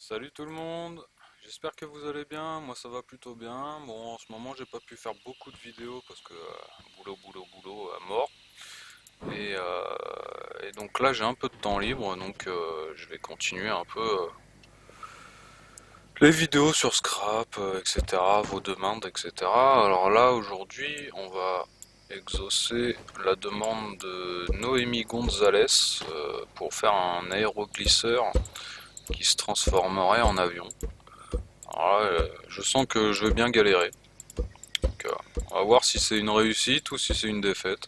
Salut tout le monde, j'espère que vous allez bien, moi ça va plutôt bien. Bon, en ce moment j'ai pas pu faire beaucoup de vidéos parce que boulot à mort. Et donc là j'ai un peu de temps libre, donc je vais continuer un peu les vidéos sur Scrap, etc., vos demandes, etc. Alors là aujourd'hui on va exaucer la demande de Noémie Gonzalez pour faire un aéroglisseur qui se transformerait en avion. Alors là, je sens que je vais bien galérer. Donc, on va voir si c'est une réussite ou si c'est une défaite.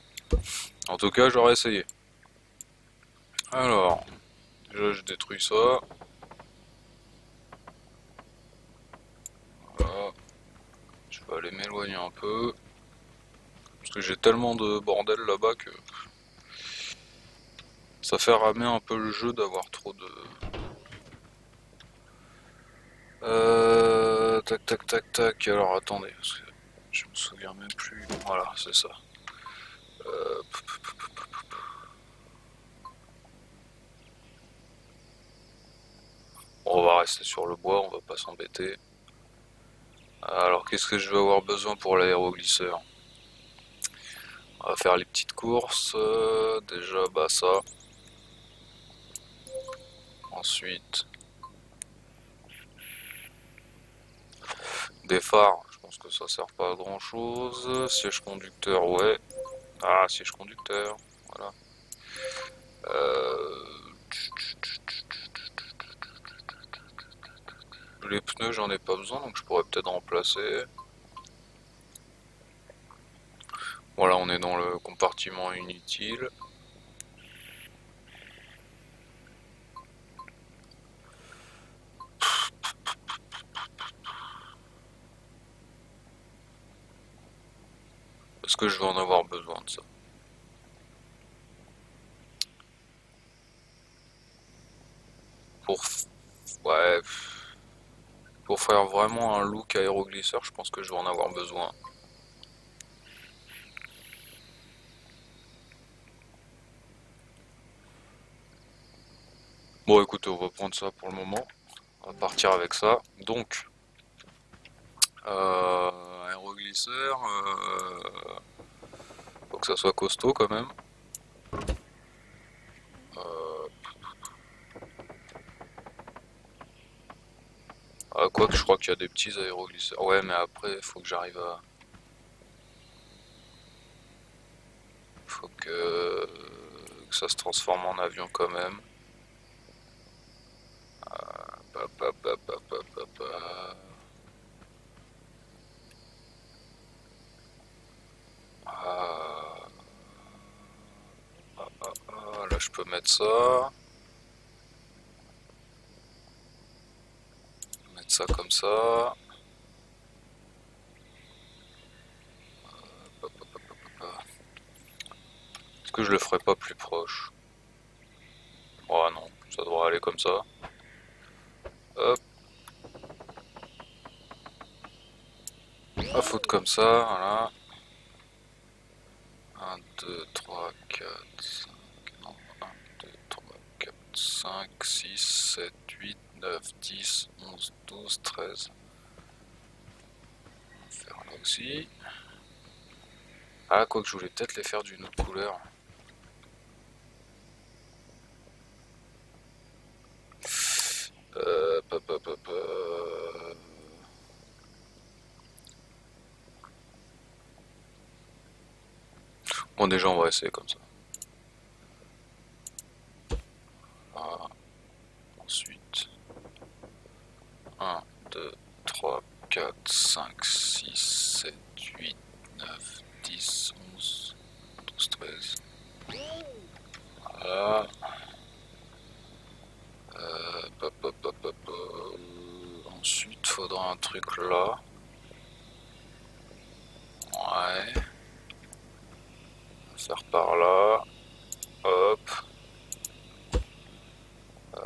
En tout cas, j'aurais essayé. Alors, déjà, je détruis ça. Voilà. Je vais aller m'éloigner un peu. Parce que j'ai tellement de bordel là-bas que ça fait ramer un peu le jeu d'avoir trop de... Tac, tac, tac, tac. Alors, attendez. Parce que je me souviens même plus. Voilà, c'est ça. Euh, on va rester sur le bois, on va pas s'embêter. Alors, qu'est-ce que je vais avoir besoin pour l'aéroglisseur? On va faire les petites courses. Déjà, bah ça. Ensuite, des phares. Je pense que ça sert pas à grand chose. Siège conducteur, ouais. Ah, siège conducteur. Voilà. Euh, les pneus, j'en ai pas besoin, donc je pourrais peut-être remplacer. Voilà, on est dans le compartiment inutile. Est-ce que je vais en avoir besoin de ça? Pour, ouais, pour faire vraiment un look aéroglisseur, je pense que je vais en avoir besoin. Bon, écoutez, on va prendre ça pour le moment. On va partir avec ça. Donc, aéroglisseur, faut que ça soit costaud quand même. Euh, Quoique, je crois qu'il y a des petits aéroglisseurs. Ouais, mais après, il faut que j'arrive à. Faut que ça se transforme en avion quand même. Pa, pa, pa, pa, pa, pa, pa. Ah, là, je peux mettre ça. Mettre ça comme ça. Pa, pa, pa, pa, pa, pa. Est-ce que je le ferai pas plus proche? Oh non, ça devrait aller comme ça. Hop, à foutre comme ça, voilà. Un 2 3 4 5 non, un 2 3 4 5 6 7 8 9 10 11 12 13. On va faire là aussi. Ah, quoi que je voulais peut-être les faire d'une autre couleur. Pop, pop, pop, Bon, déjà, on va essayer comme ça. Voilà. Ensuite, un 2 3 4 5 6 7 8 9 10 11 12 13. Voilà. Pop, pop, pop, pop, pop. Ensuite, faudra un truc là. Ouais. Faire par là. Hop. Hop,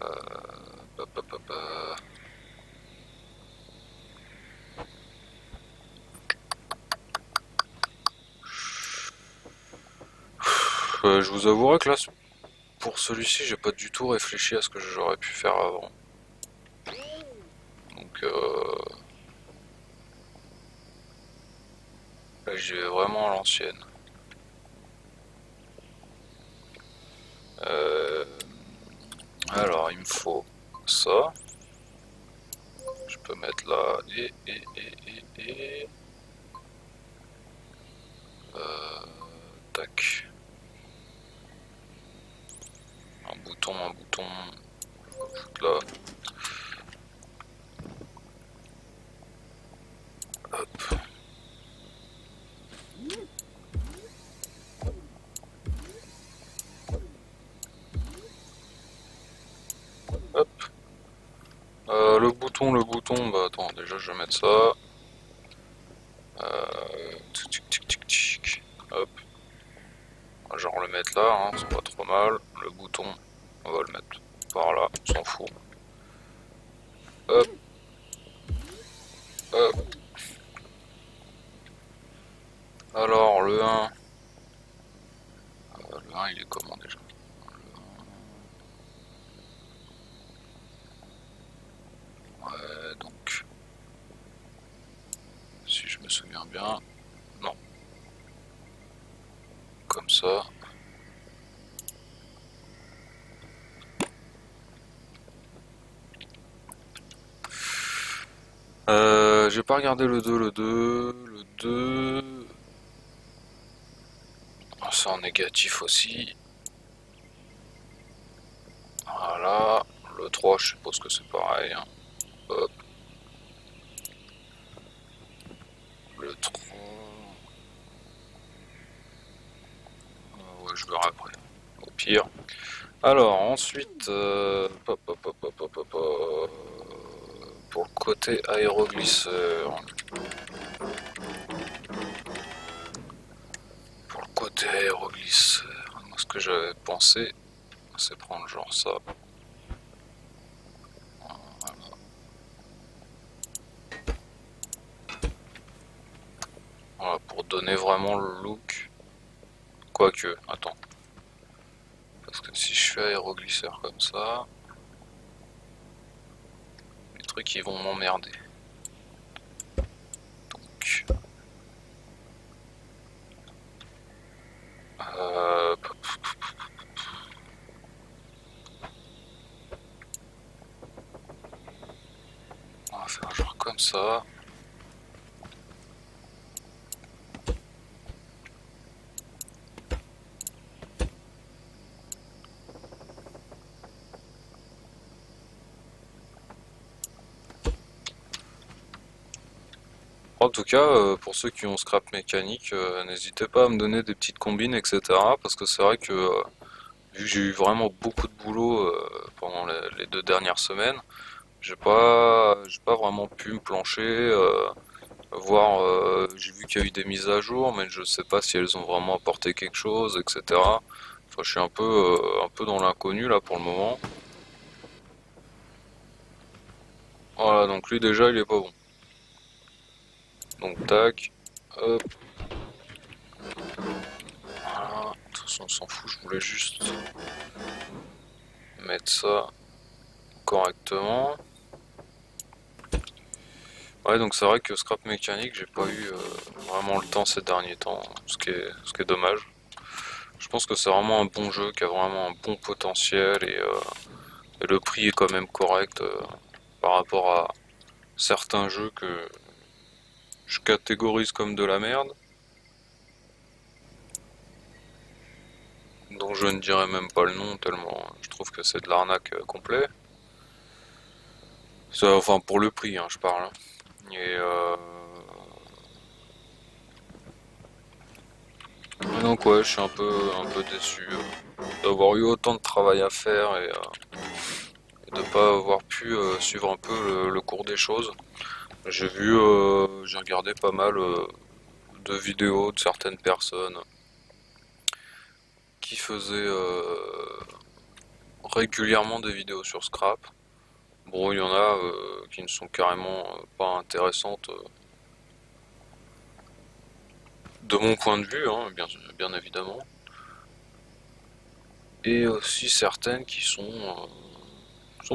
hop, hop, hop. Je vous avouerai que là, pour celui-ci, j'ai pas du tout réfléchi à ce que j'aurais pu faire avant. J'y vais vraiment à l'ancienne. Alors il me faut ça. Je peux mettre là et. Tac. Un bouton. Là. Hop. Hop. Le bouton, bah attends, déjà je vais mettre ça. Hop. Genre le mettre là, hein, c'est pas trop mal. Le bouton, on va le mettre par là, on s'en fout. Hop. Hop. Alors le 1. Le 1 il est comment déjà? Ouais, donc. Si je me souviens bien. Non. Comme ça. J'ai pas regardé le 2. Le 2. C'est en négatif aussi. Voilà. Le 3, je suppose que c'est pareil. Hein. Hop. Le 3. Ouais, je verrai après. Au pire. Alors, ensuite. Pour le côté aéroglisseur. Côté aéroglisseur, moi ce que j'avais pensé, c'est prendre genre ça. Voilà. Voilà, pour donner vraiment le look. Quoique, attends. Parce que si je fais aéroglisseur comme ça, les trucs ils vont m'emmerder. Donc. On va faire genre comme ça. En tout cas, pour ceux qui ont scrap mécanique, n'hésitez pas à me donner des petites combines, etc. Parce que c'est vrai que vu que j'ai eu vraiment beaucoup de boulot pendant les 2 dernières semaines, j'ai pas vraiment pu me plancher, voir. J'ai vu qu'il y a eu des mises à jour, mais je sais pas si elles ont vraiment apporté quelque chose, etc. Enfin, je suis un peu dans l'inconnu là pour le moment. Voilà, donc lui déjà il est pas bon. Donc tac, hop, voilà. De toute façon on s'en fout, je voulais juste mettre ça correctement. Ouais, donc c'est vrai que scrap mécanique, j'ai pas eu vraiment le temps ces derniers temps, ce qui est dommage. Je pense que c'est vraiment un bon jeu qui a vraiment un bon potentiel et le prix est quand même correct par rapport à certains jeux que je catégorise comme de la merde, dont je ne dirais même pas le nom tellement je trouve que c'est de l'arnaque complet. Enfin pour le prix, hein, je parle. Hein. Et donc ouais, je suis un peu déçu d'avoir eu autant de travail à faire et de pas avoir pu suivre un peu le cours des choses. J'ai regardé pas mal de vidéos de certaines personnes qui faisaient régulièrement des vidéos sur Scrap. Bon, il y en a qui ne sont carrément pas intéressantes de mon point de vue, hein, bien évidemment. Et aussi certaines qui sont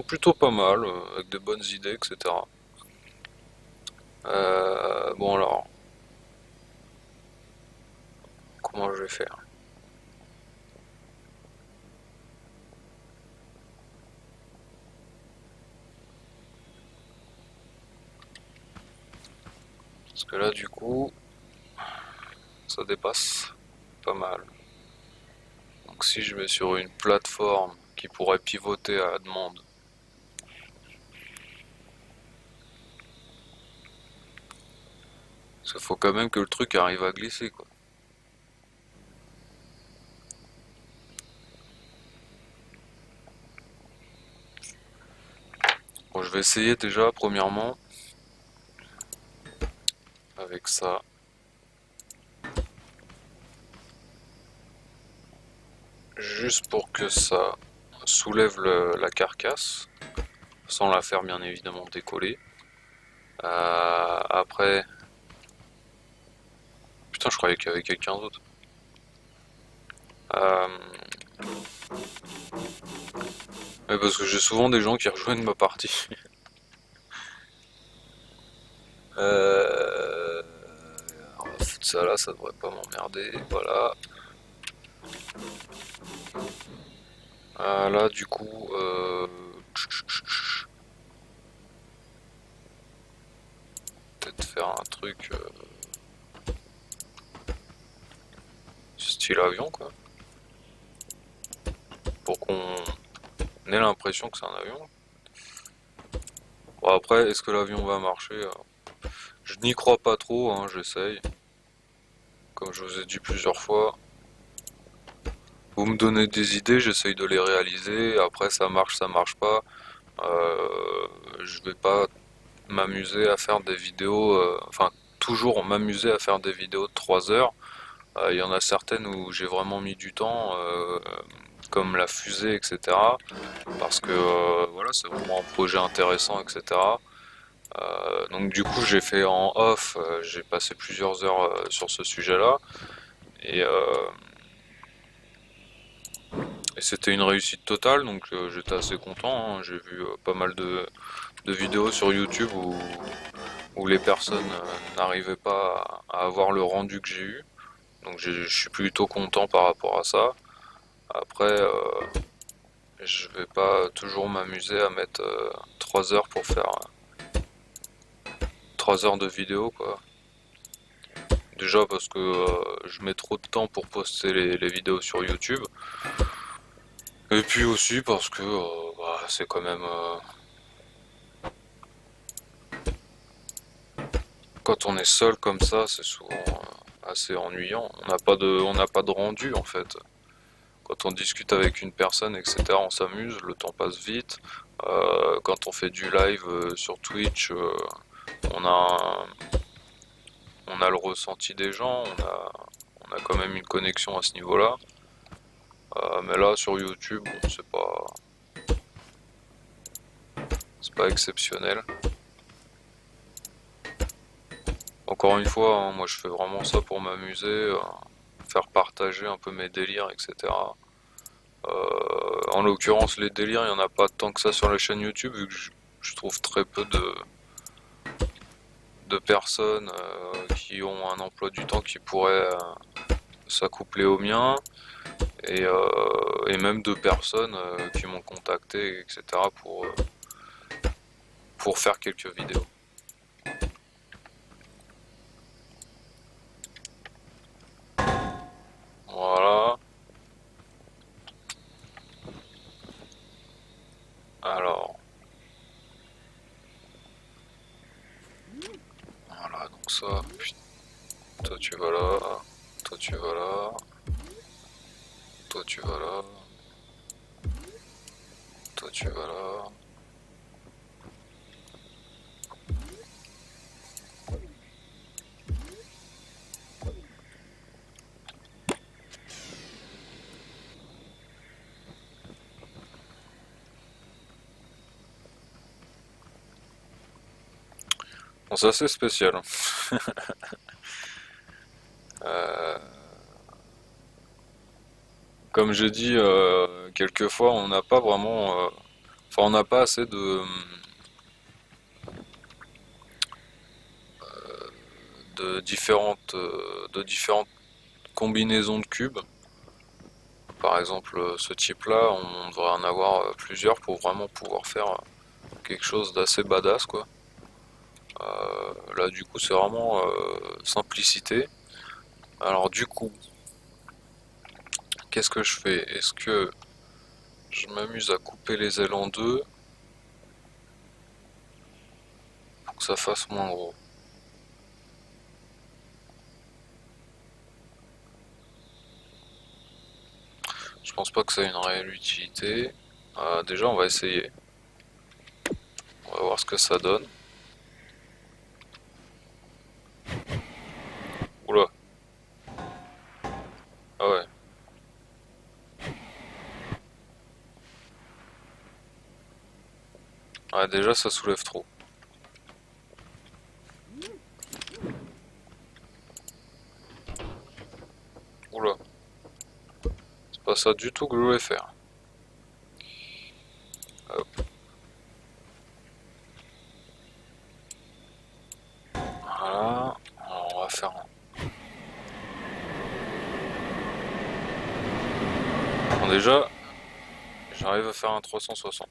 plutôt pas mal, avec de bonnes idées, etc. Bon alors, comment je vais faire. Parce que là, du coup, ça dépasse pas mal. Donc si je mets sur une plateforme qui pourrait pivoter à la demande, parce qu'il faut quand même que le truc arrive à glisser, quoi. Bon, je vais essayer déjà, premièrement, avec ça. Juste pour que ça soulève la carcasse, sans la faire bien évidemment décoller. Après, putain, je croyais qu'il y avait quelqu'un d'autre. Euh, ouais, parce que j'ai souvent des gens qui rejoignent ma partie. Euh, on va foutre ça là, ça devrait pas m'emmerder. Voilà. Là, du coup, peut-être faire un truc style avion, quoi, pour qu'on ait l'impression que c'est un avion. Bon, après, est-ce que l'avion va marcher? Je n'y crois pas trop, hein, j'essaye. Comme je vous ai dit plusieurs fois, vous me donnez des idées, j'essaye de les réaliser. Après, ça marche pas. Je vais pas m'amuser à faire des vidéos, enfin, toujours m'amuser à faire des vidéos de 3 heures. Il y en a certaines où j'ai vraiment mis du temps, comme la fusée, etc. Parce que voilà, c'est vraiment un projet intéressant, etc. Donc du coup, j'ai fait en off, j'ai passé plusieurs heures sur ce sujet-là. Et, euh, et c'était une réussite totale, donc j'étais assez content, hein. J'ai vu pas mal de vidéos sur YouTube où les personnes n'arrivaient pas à avoir le rendu que j'ai eu. Donc je suis plutôt content par rapport à ça. Après, je vais pas toujours m'amuser à mettre 3 heures pour faire 3 heures de vidéo, quoi. Déjà parce que je mets trop de temps pour poster les vidéos sur YouTube. Et puis aussi parce que bah, c'est quand même quand on est seul comme ça, c'est souvent assez ennuyant. On n'a pas de rendu en fait. Quand on discute avec une personne, etc., on s'amuse, le temps passe vite. Quand on fait du live sur Twitch, on a, on a le ressenti des gens, on a quand même une connexion à ce niveau-là. Mais là, sur YouTube, bon, c'est pas exceptionnel. Encore une fois, hein, moi je fais vraiment ça pour m'amuser, faire partager un peu mes délires, etc. En l'occurrence, les délires, il n'y en a pas tant que ça sur la chaîne YouTube, vu que je trouve très peu de personnes qui ont un emploi du temps qui pourrait s'accoupler au mien, et même de personnes qui m'ont contacté, etc. Pour faire quelques vidéos. Voilà. Alors, voilà, donc ça, toi tu vas là, toi tu vas là, toi tu vas là, toi tu vas là. Bon, c'est assez spécial, hein. Euh, Comme j'ai dit quelquefois, on n'a pas vraiment, enfin on n'a pas assez de différentes combinaison de cubes. Par exemple, ce type-là, on devrait en avoir plusieurs pour vraiment pouvoir faire quelque chose d'assez badass, quoi. Là, du coup, c'est vraiment simplicité. Alors, du coup, qu'est-ce que je fais? Est-ce que je m'amuse à couper les ailes en deux pour que ça fasse moins gros? Je pense pas que ça ait une réelle utilité. Déjà, on va essayer. On va voir ce que ça donne. Oula. Ah ouais. Ouais, déjà, ça soulève trop. Oula. C'est pas ça du tout que je voulais faire. Hop. Voilà. Alors, on va faire un... Bon, déjà, j'arrive à faire un 360.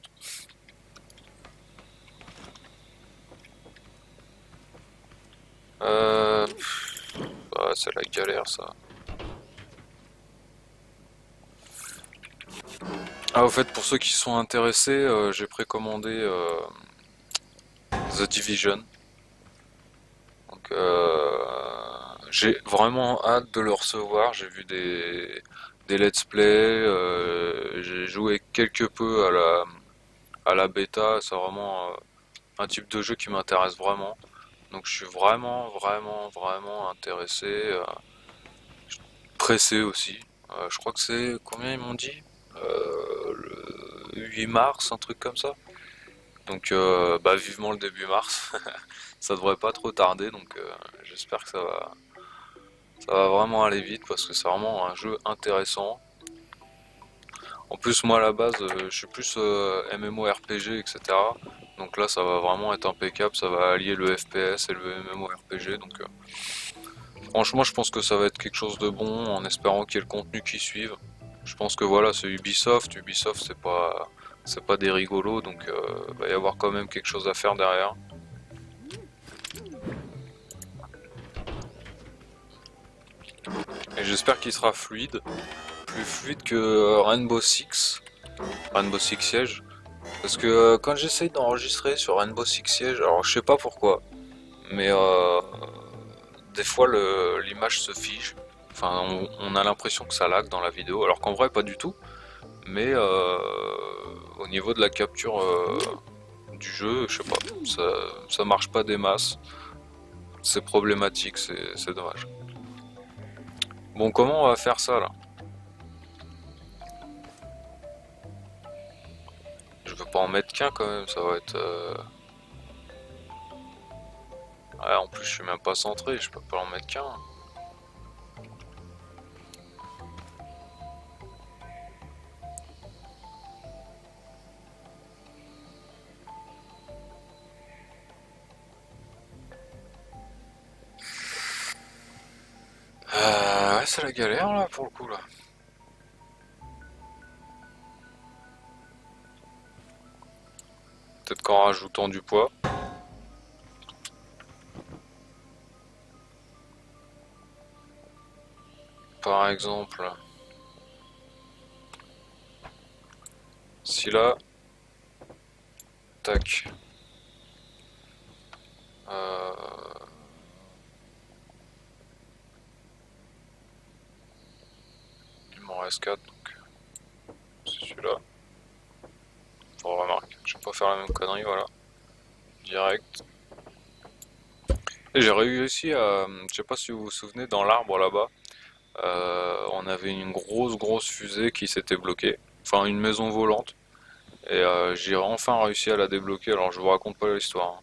Ah, c'est la galère, ça. Ah, au fait, pour ceux qui sont intéressés, j'ai précommandé The Division. Donc, j'ai vraiment hâte de le recevoir. J'ai vu des let's play, j'ai joué quelque peu à la bêta. C'est vraiment un type de jeu qui m'intéresse vraiment. Donc, je suis vraiment intéressé, pressé aussi. Je crois que c'est combien ils m'ont dit? Le 8 mars, un truc comme ça. Donc, bah, vivement le début mars. Ça devrait pas trop tarder, donc j'espère que ça va vraiment aller vite parce que c'est vraiment un jeu intéressant. En plus, moi à la base, je suis plus MMORPG, etc. Donc là, ça va vraiment être impeccable. Ça va allier le FPS et le MMORPG. Donc, franchement, je pense que ça va être quelque chose de bon en espérant qu'il y ait le contenu qui suive. Je pense que voilà, c'est Ubisoft. Ubisoft, c'est pas des rigolos, donc va y avoir quand même quelque chose à faire derrière. Et j'espère qu'il sera fluide, plus fluide que Rainbow Six, Rainbow Six Siege. Parce que quand j'essaye d'enregistrer sur Rainbow Six Siege, alors je sais pas pourquoi, mais des fois l'image se fige. Enfin, on a l'impression que ça lag dans la vidéo, alors qu'en vrai pas du tout. Mais au niveau de la capture du jeu, je sais pas, ça marche pas des masses. C'est problématique, c'est dommage. Bon, comment on va faire ça là? Je veux pas en mettre qu'un quand même, ça va être... Ouais, en plus je suis même pas centré, je peux pas en mettre qu'un. Ouais, c'est la galère là pour le coup là. Peut-être qu'en rajoutant du poids. Par exemple, si là, tac, euh, il m'en reste 4, donc c'est celui-là. Faut remarquer, je vais pas faire la même connerie, voilà. Direct. Et j'ai réussi à, je sais pas si vous vous souvenez, dans l'arbre là-bas, on avait une grosse fusée qui s'était bloquée. Enfin, une maison volante. Et j'ai enfin réussi à la débloquer, alors je vous raconte pas l'histoire, hein.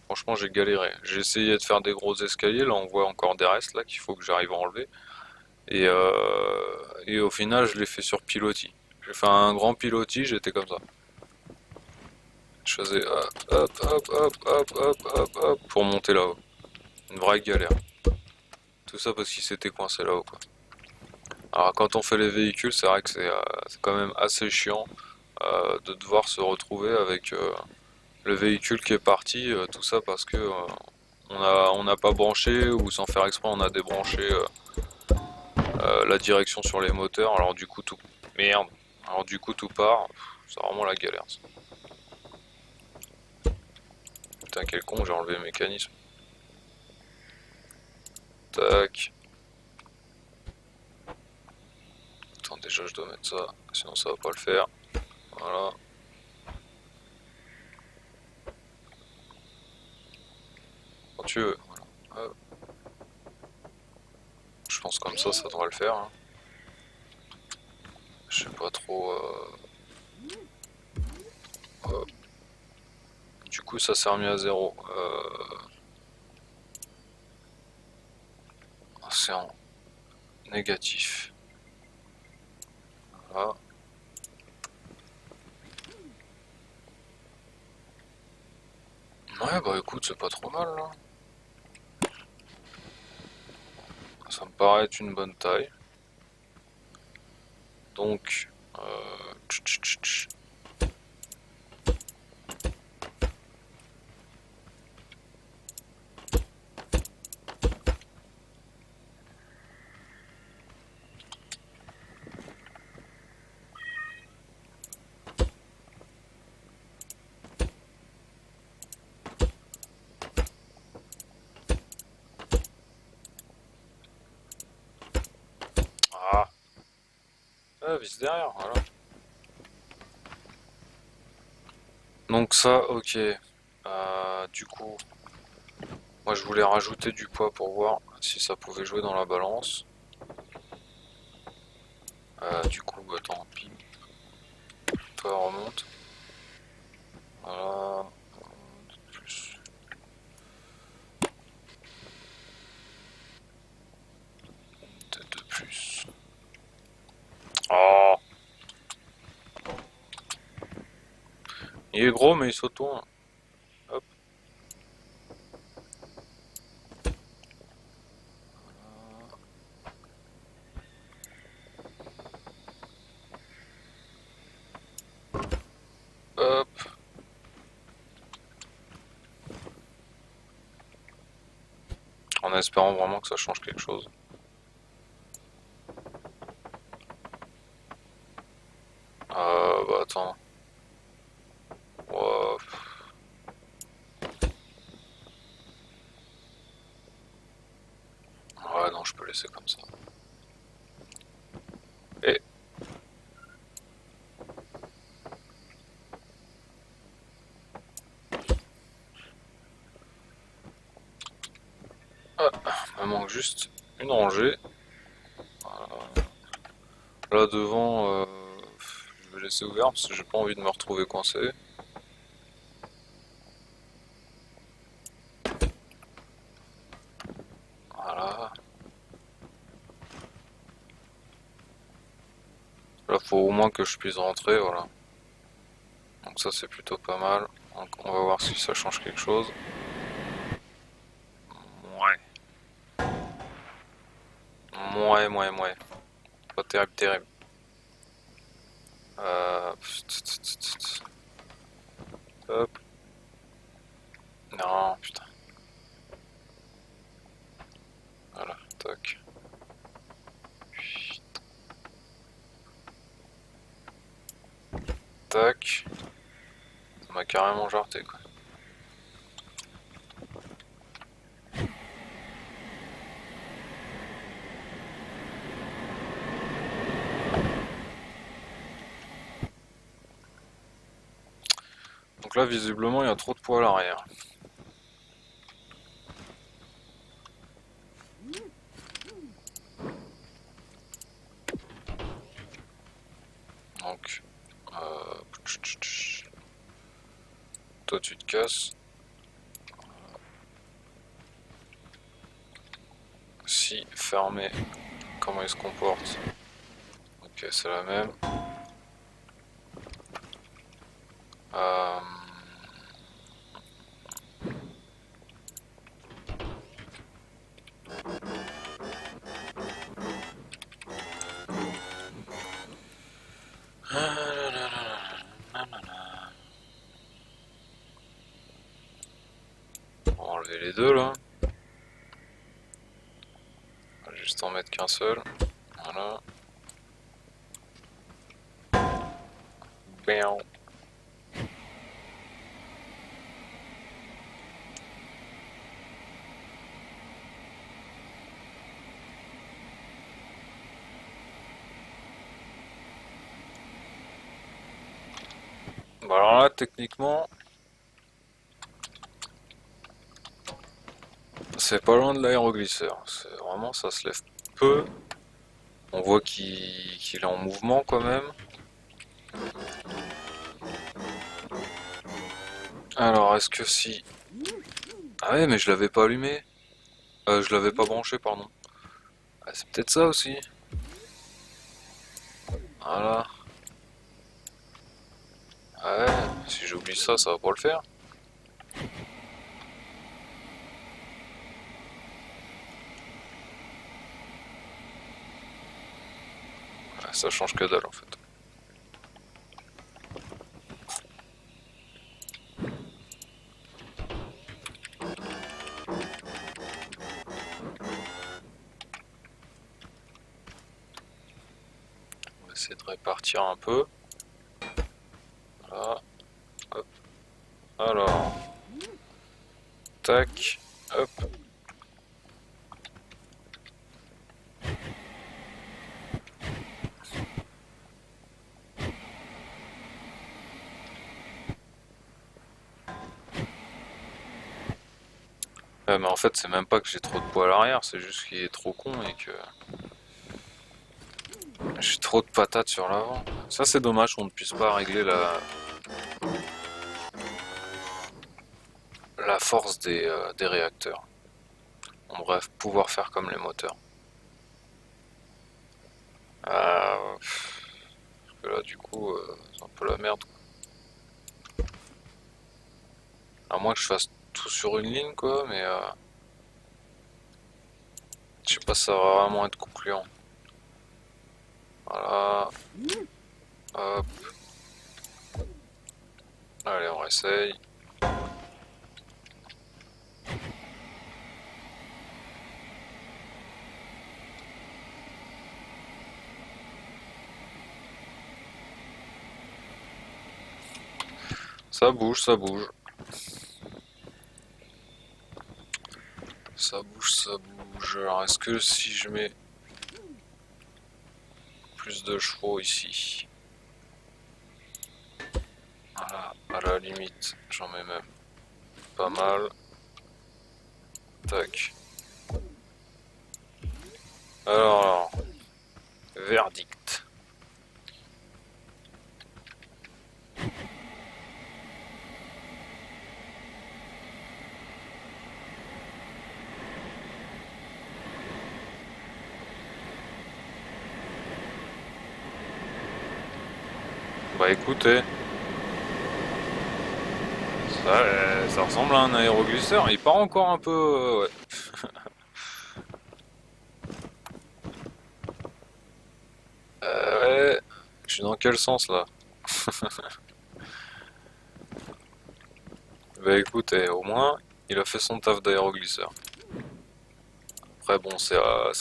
Franchement, j'ai galéré. J'ai essayé de faire des gros escaliers, là on voit encore des restes là qu'il faut que j'arrive à enlever. Et au final, je l'ai fait sur pilotis. J'ai fait un grand pilotis, j'étais comme ça. Je faisais hop pour monter là-haut. Une vraie galère. Tout ça parce qu'il s'était coincé là-haut quoi. Alors quand on fait les véhicules, c'est vrai que c'est quand même assez chiant de devoir se retrouver avec le véhicule qui est parti, tout ça parce que on n'a pas branché ou sans faire exprès on a débranché la direction sur les moteurs. Alors du coup tout merde. Alors du coup tout part. C'est vraiment la galère. Ça. Putain quel con, j'ai enlevé le mécanisme. Tac. Attends déjà je dois mettre ça, sinon ça va pas le faire. Voilà. Quand tu veux. Voilà. Hop. Je pense comme ça devrait le faire. Hein. Je sais pas trop. Hop. Du coup ça s'est remis à zéro. C'est en négatif. Voilà. Ouais bah écoute c'est pas trop mal là. Ça me paraît être une bonne taille. Donc ah, vis derrière, voilà. Donc ça, ok. Du coup, moi je voulais rajouter du poids pour voir si ça pouvait jouer dans la balance. Du coup, bah, tant pis. Toi remonte. Voilà. Plus. Peut-être de plus. Oh, il est gros mais il s'autourne. Hop. Hop. En espérant vraiment que ça change quelque chose. Bah attends. Wow. Ouais, non, je peux laisser comme ça. Et ah, il me manque juste une rangée. Voilà. Là devant, je vais laisser ouvert parce que j'ai pas envie de me retrouver coincé. Voilà. Là, faut au moins que je puisse rentrer, voilà. Donc ça, c'est plutôt pas mal. Donc on va voir si ça change quelque chose. Ouais. Ouais. Pas terrible, terrible. Hop. Non, putain. Voilà, tac. Tac. Ça m'a carrément jarté, quoi. Donc là, visiblement, il y a trop de poids à l'arrière. Donc, toi, tu te casses. Si fermé, comment il se comporte? Ok, c'est la même. Euh, On va enlever les deux là. On va juste en mettre qu'un seul. Voilà. Bien. Bah alors là, techniquement, c'est pas loin de l'aéroglisseur. C'est vraiment, ça se lève peu. On voit qu'il est en mouvement quand même. Alors, est-ce que si... Ah ouais, mais je l'avais pas allumé. Je l'avais pas branché, pardon. Ah, c'est peut-être ça aussi. Voilà. Ah ouais, si j'oublie ça, ça va pas le faire. Ouais, ça change que dalle en fait. On va essayer de répartir un peu. Voilà. Hop. Alors. Tac. Hop. Mais en fait, c'est même pas que j'ai trop de poids à l'arrière, c'est juste qu'il est trop con et que j'ai trop de patates sur l'avant. Ça, c'est dommage qu'on ne puisse pas régler la force des réacteurs. En bref, pouvoir faire comme les moteurs. Parce que là, du coup, c'est un peu la merde. À moins que je fasse tout sur une ligne, quoi, mais je sais pas si ça va vraiment être concluant. Voilà. Hop. Allez, on réessaye. Ça bouge, ça bouge. Ça bouge, ça bouge. Alors, est-ce que si je mets plus de chevaux ici, voilà, à la limite, j'en mets même pas mal. Tac. Alors, verdict. Bah écoutez, ça ressemble à un aéroglisseur. Il part encore un peu. Ouais. Ouais. Je suis dans quel sens là? Bah écoutez, au moins, il a fait son taf d'aéroglisseur. Après, bon, ça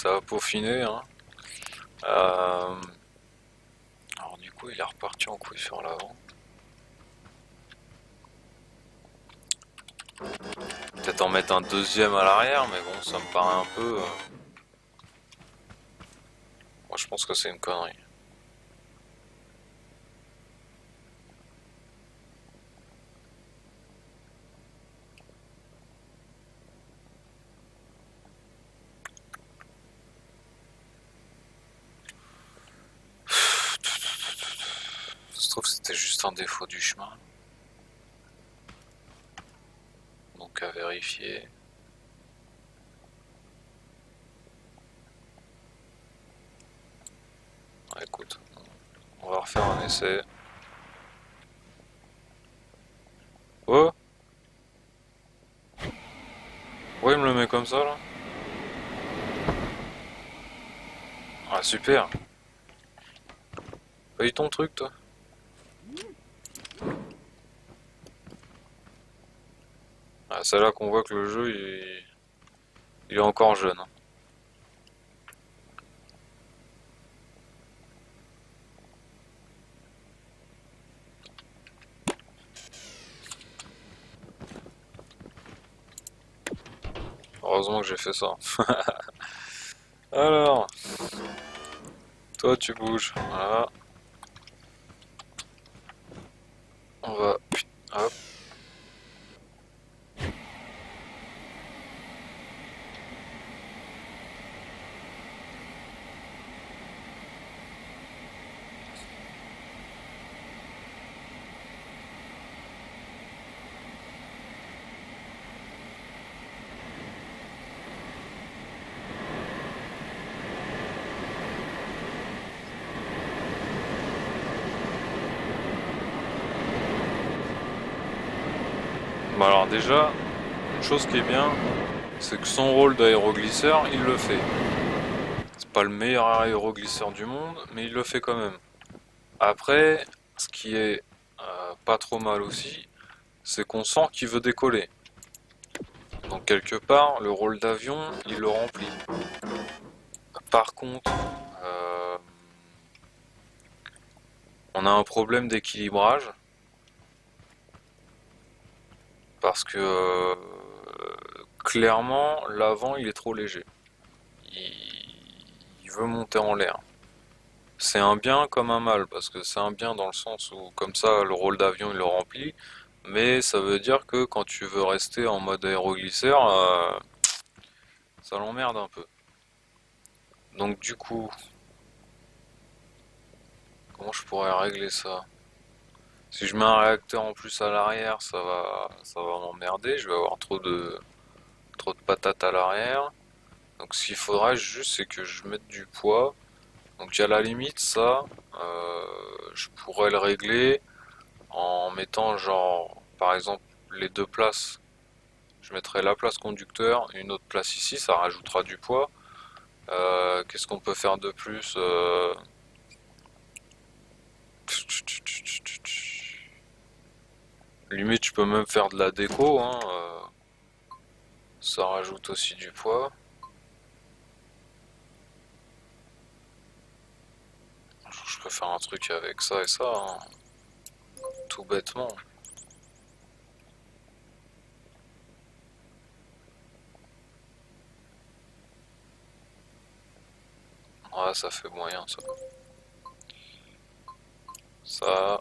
a peaufiné, hein. Euh, Alors du coup, il est reparti en couille sur l'avant. Peut-être en mettre un deuxième à l'arrière, mais bon, ça me paraît un peu... Moi, je pense que c'est une connerie. Ça se trouve, c'était juste un défaut du chemin. Donc à vérifier. Ah, écoute, on va refaire un essai. Oh! Ouais, il me le met comme ça, là. Ah, super! Paye ton truc, toi. C'est là qu'on voit que le jeu il est encore jeune. Heureusement que j'ai fait ça. Alors, toi tu bouges. Voilà. On va... Hop. Bah alors déjà, une chose qui est bien, c'est que son rôle d'aéroglisseur, il le fait. C'est pas le meilleur aéroglisseur du monde, mais il le fait quand même. Après, ce qui est pas trop mal aussi, c'est qu'on sent qu'il veut décoller. Donc quelque part, le rôle d'avion, il le remplit. Par contre, euh, on a un problème d'équilibrage, parce que clairement, l'avant, il est trop léger. Il veut monter en l'air. C'est un bien comme un mal, parce que c'est un bien dans le sens où, comme ça, le rôle d'avion, il le remplit, mais ça veut dire que quand tu veux rester en mode aéroglisseur, ça l'emmerde un peu. Donc du coup, comment je pourrais régler ça? Si je mets un réacteur en plus à l'arrière, ça va m'emmerder, je vais avoir trop de patates à l'arrière. Donc ce qu'il faudrait juste, c'est que je mette du poids. Donc à la limite, ça, je pourrais le régler en mettant genre, par exemple, les deux places. Je mettrai la place conducteur et une autre place ici, ça rajoutera du poids. Qu'est-ce qu'on peut faire de plus? Limite, je peux même faire de la déco, hein, ça rajoute aussi du poids. Je peux faire un truc avec ça et ça, hein, tout bêtement. Ouais, ça fait moyen ça. Ça,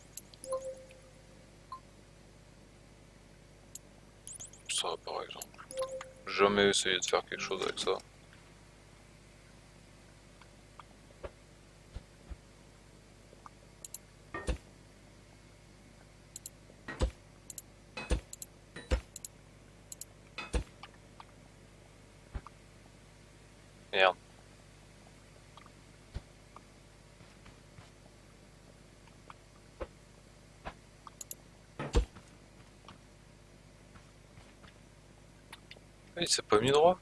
ça par exemple. Jamais essayé de faire quelque chose avec ça. Merde. Il s'est pas mis droit.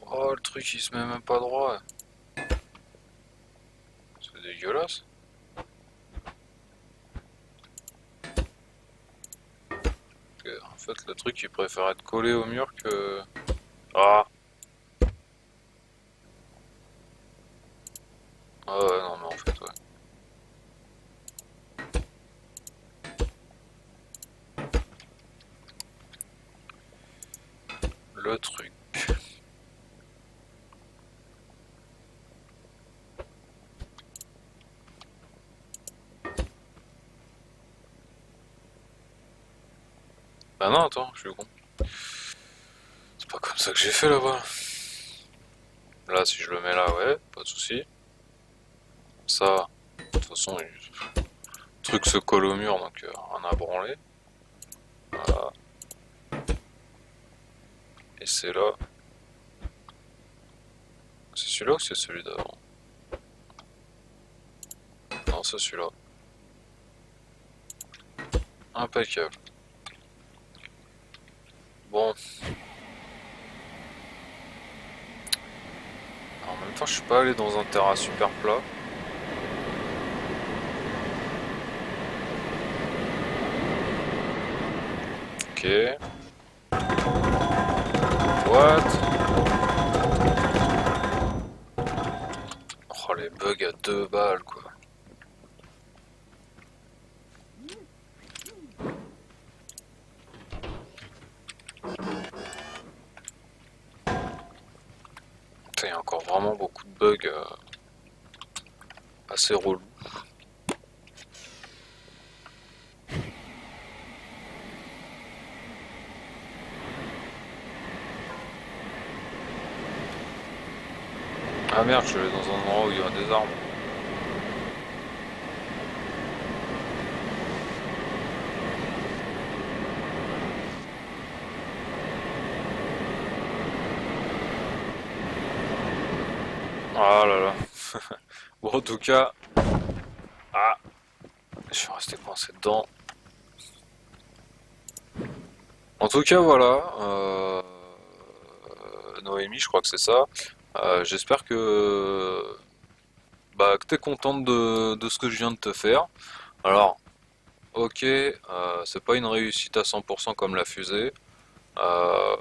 Oh, le truc il se met même pas droit. C'est dégueulasse. En fait, le truc il préfère être collé au mur que. Ah! Ah ouais, non, mais en fait, ouais. Le truc. Bah non, attends, je suis con. C'est pas comme ça que j'ai fait là-bas. Là, si je le mets là, ouais, pas de souci. Ça, de toute façon, le truc se colle au mur, donc rien à branler. Voilà. Et c'est là. C'est celui-là ou c'est celui d'avant? Non, c'est celui-là. Impeccable. Bon. En même temps, je suis pas allé dans un terrain super plat. Ok. What? Oh les bugs à 2 balles quoi. Putain, il y a encore vraiment beaucoup de bugs assez relous. Ah merde, je vais dans un endroit où il y a des arbres. Ah là là. Bon, en tout cas, ah, je suis resté coincé dedans. En tout cas, voilà. Noémie, je crois que c'est ça. J'espère que t'es contente de ce que je viens de te faire. Alors, ok, c'est pas une réussite à 100% comme la fusée. Euh,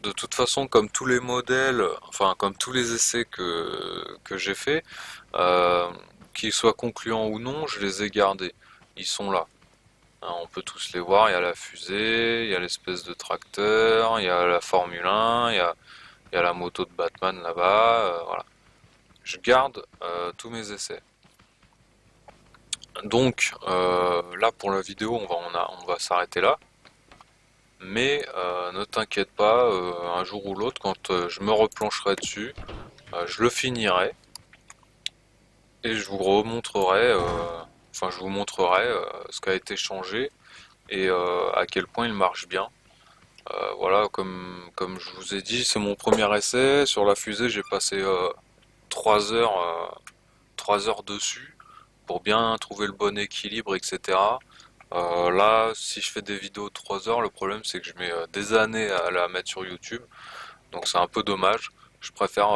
de toute façon, comme tous les modèles, enfin comme tous les essais que j'ai fait, euh, qu'ils soient concluants ou non, je les ai gardés. Ils sont là. Hein, on peut tous les voir. Il y a la fusée, il y a l'espèce de tracteur, il y a la Formule 1, il y a la moto de Batman là-bas. Voilà. Je garde tous mes essais. Donc là pour la vidéo, on va s'arrêter là. Mais ne t'inquiète pas, un jour ou l'autre, quand je me replancherai dessus, je le finirai et je vous montrerai ce qui a été changé et à quel point il marche bien. Voilà, comme je vous ai dit, c'est mon premier essai. Sur la fusée, j'ai passé 3 heures, 3 heures dessus pour bien trouver le bon équilibre, etc. Là, si je fais des vidéos de 3 heures, le problème c'est que je mets des années à la mettre sur YouTube. Donc c'est un peu dommage. Je préfère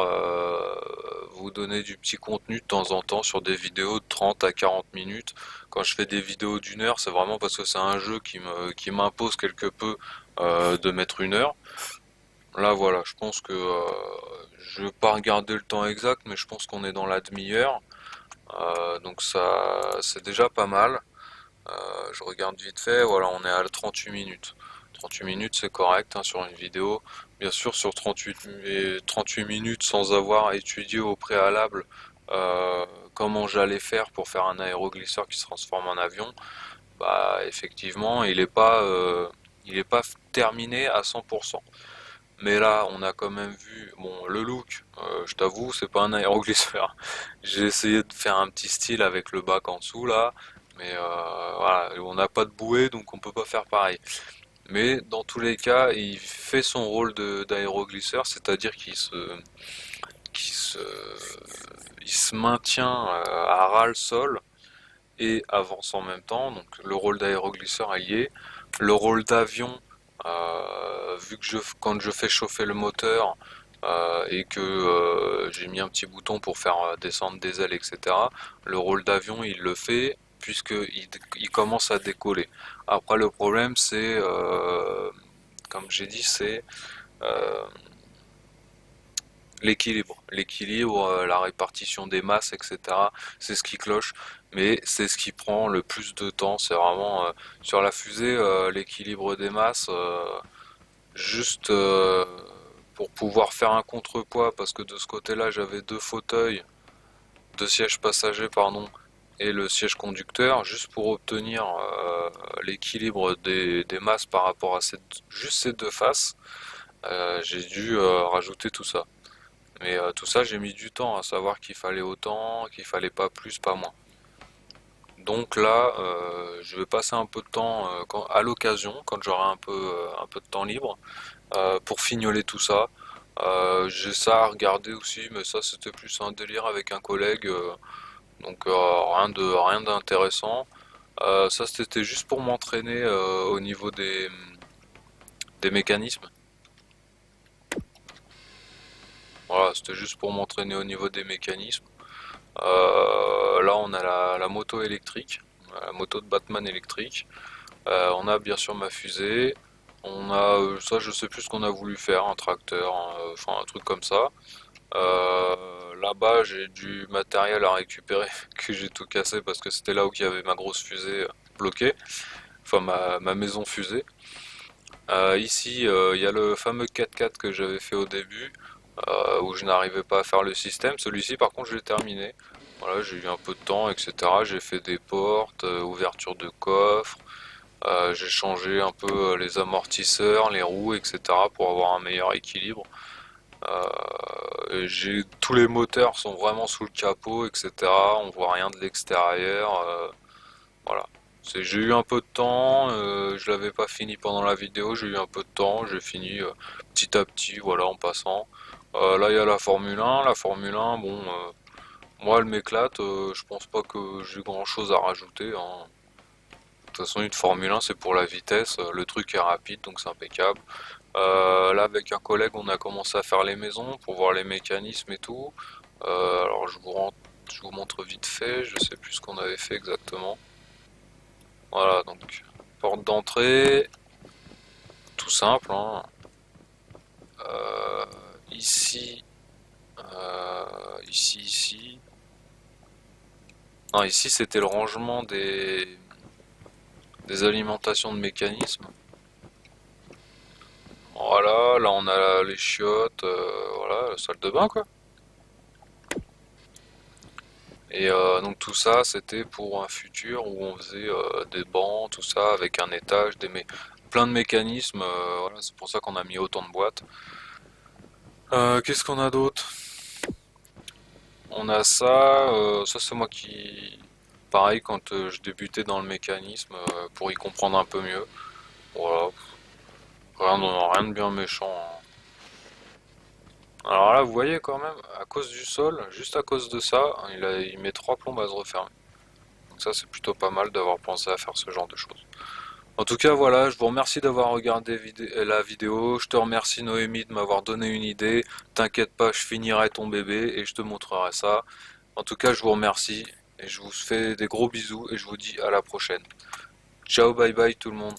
vous donner du petit contenu de temps en temps sur des vidéos de 30 à 40 minutes. Quand je fais des vidéos d'1 heure, c'est vraiment parce que c'est un jeu qui m'impose quelque peu de mettre 1 heure. Là voilà, je pense que je vais pas regarder le temps exact, mais je pense qu'on est dans la demi-heure. Donc ça c'est déjà pas mal. Je regarde vite fait, voilà, on est à 38 minutes. 38 minutes, c'est correct hein, sur une vidéo. Bien sûr, sur 38 minutes sans avoir étudié au préalable comment j'allais faire pour faire un aéroglisseur qui se transforme en avion, bah effectivement, il est pas terminé à 100%. Mais là, on a quand même vu, bon, le look, je t'avoue, c'est pas un aéroglisseur. J'ai essayé de faire un petit style avec le bac en dessous là, mais voilà, on n'a pas de bouée donc on peut pas faire pareil. Mais dans tous les cas, il fait son rôle d'aéroglisseur, c'est-à-dire qu'il se, il se maintient à ras le sol et avance en même temps. Donc le rôle d'aéroglisseur est lié. Le rôle d'avion, vu que quand je fais chauffer le moteur et que j'ai mis un petit bouton pour faire descendre des ailes, etc., le rôle d'avion il le fait puisqu'il commence à décoller. Après le problème c'est, comme j'ai dit, c'est euh, l'équilibre, la répartition des masses, etc. C'est ce qui cloche, mais c'est ce qui prend le plus de temps. C'est vraiment sur la fusée, l'équilibre des masses, juste pour pouvoir faire un contrepoids, parce que de ce côté-là, j'avais deux sièges passagers, pardon, et le siège conducteur, juste pour obtenir l'équilibre des masses par rapport à juste ces deux faces. J'ai dû rajouter tout ça. Mais tout ça, j'ai mis du temps à savoir qu'il fallait autant, qu'il fallait pas plus, pas moins. Donc là, je vais passer un peu de temps à l'occasion, quand j'aurai un peu de temps libre, pour fignoler tout ça. J'ai ça à regarder aussi, mais ça c'était plus un délire avec un collègue, donc rien d'intéressant. Ça c'était juste pour m'entraîner au niveau des mécanismes. Voilà, c'était juste pour m'entraîner au niveau des mécanismes. Là, on a la moto électrique, la moto de Batman électrique. On a bien sûr ma fusée. On a ça, je sais plus ce qu'on a voulu faire, un tracteur, enfin un truc comme ça. Là-bas, j'ai du matériel à récupérer que j'ai tout cassé parce que c'était là où il y avait ma grosse fusée bloquée, enfin ma maison fusée. Ici, il y a le fameux 4x4 que j'avais fait au début, où je n'arrivais pas à faire le système. Celui-ci, par contre, je l'ai terminé. Voilà, j'ai eu un peu de temps, etc. J'ai fait des portes, ouverture de coffre. J'ai changé un peu les amortisseurs, les roues, etc. pour avoir un meilleur équilibre. J'ai tous les moteurs sont vraiment sous le capot, etc. On voit rien de l'extérieur. Voilà. J'ai eu un peu de temps, je l'avais pas fini pendant la vidéo, j'ai eu un peu de temps, j'ai fini petit à petit, voilà, en passant. Là, il y a la Formule 1. La Formule 1, bon, moi, elle m'éclate. Je pense pas que j'ai grand chose à rajouter, hein. De toute façon, une Formule 1, c'est pour la vitesse. Le truc est rapide, donc c'est impeccable. Là, avec un collègue, on a commencé à faire les maisons pour voir les mécanismes et tout. Alors, je vous montre vite fait. Je sais plus ce qu'on avait fait exactement. Voilà, donc porte d'entrée, tout simple, hein. Euh, ici, ici. Non, ici c'était le rangement des alimentations de mécanismes. Voilà, là on a les chiottes, voilà, la salle de bain quoi. Et donc tout ça c'était pour un futur où on faisait des bancs, tout ça avec un étage, plein de mécanismes. Voilà, c'est pour ça qu'on a mis autant de boîtes. Qu'est-ce qu'on a d'autre? On a ça, ça c'est moi qui... Pareil quand je débutais dans le mécanisme pour y comprendre un peu mieux. Voilà, rien de bien méchant, hein. Alors là, vous voyez quand même, à cause du sol, juste à cause de ça, il met 3 plombes à se refermer. Donc ça c'est plutôt pas mal d'avoir pensé à faire ce genre de choses. En tout cas voilà, je vous remercie d'avoir regardé la vidéo, je te remercie Noémie de m'avoir donné une idée. T'inquiète pas, je finirai ton bébé et je te montrerai ça. En tout cas, je vous remercie et je vous fais des gros bisous et je vous dis à la prochaine. Ciao, bye bye tout le monde.